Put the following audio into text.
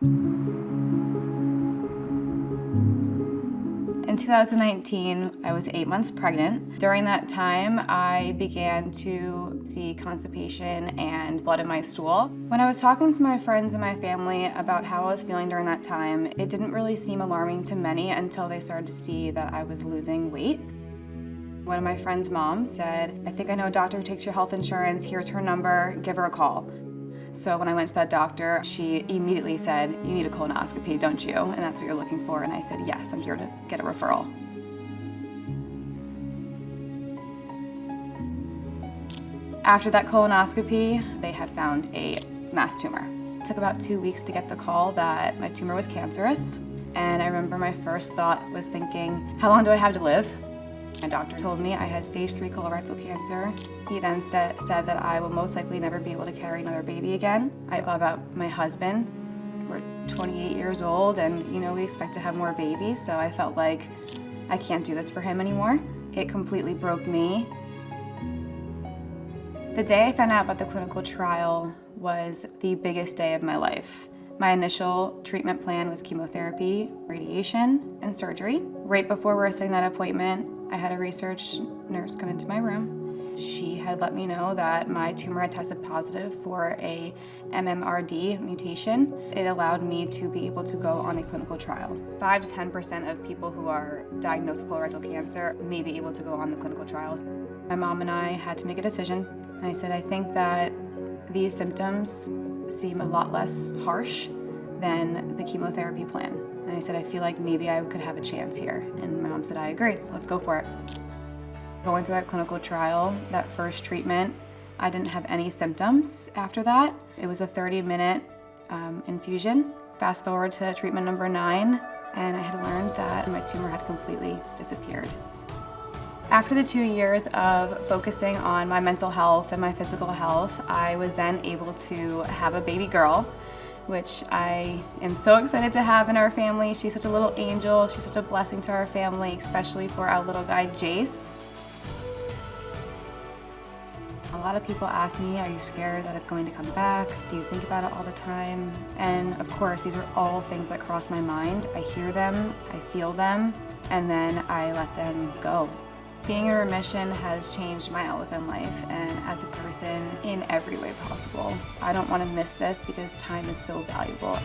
In 2019, I was 8 months pregnant. During that time, I began to see constipation and blood in my stool. When I was talking to my friends and my family about how I was feeling during that time, it didn't really seem alarming to many until they started to see that I was losing weight. One of my friend's moms said, "I think I know a doctor who takes your health insurance. Here's her number, give her a call." So when I went to that doctor, she immediately said, "You need a colonoscopy, don't you? And that's what you're looking for." And I said, "Yes, I'm here to get a referral." After that colonoscopy, they had found a mass tumor. It took about 2 weeks to get the call that my tumor was cancerous. And I remember my first thought was thinking, how long do I have to live? My doctor told me I had stage 3 colorectal cancer. He then said that I will most likely never be able to carry another baby again. I thought about my husband. We're 28 years old and we expect to have more babies, so I felt like I can't do this for him anymore. It completely broke me. The day I found out about the clinical trial was the biggest day of my life. My initial treatment plan was chemotherapy, radiation, and surgery. Right before we were setting that appointment, I had a research nurse come into my room. She had let me know that my tumor had tested positive for a MMRD mutation. It allowed me to be able to go on a clinical trial. 5 to 10% of people who are diagnosed with colorectal cancer may be able to go on the clinical trials. My mom and I had to make a decision, and I said, I think that these symptoms seem a lot less harsh than the chemotherapy plan. And I said, I feel like maybe I could have a chance here. And my mom said, I agree, let's go for it. Going through that clinical trial, that first treatment, I didn't have any symptoms after that. It was a 30-minute infusion. Fast forward to treatment number 9, and I had learned that my tumor had completely disappeared. After the 2 years of focusing on my mental health and my physical health, I was then able to have a baby girl, which I am so excited to have in our family. She's such a little angel. She's such a blessing to our family, especially for our little guy, Jace. A lot of people ask me, are you scared that it's going to come back? Do you think about it all the time? And of course, these are all things that cross my mind. I hear them, I feel them, and then I let them go. Being in remission has changed my outlook on life and as a person in every way possible. I don't want to miss this because time is so valuable.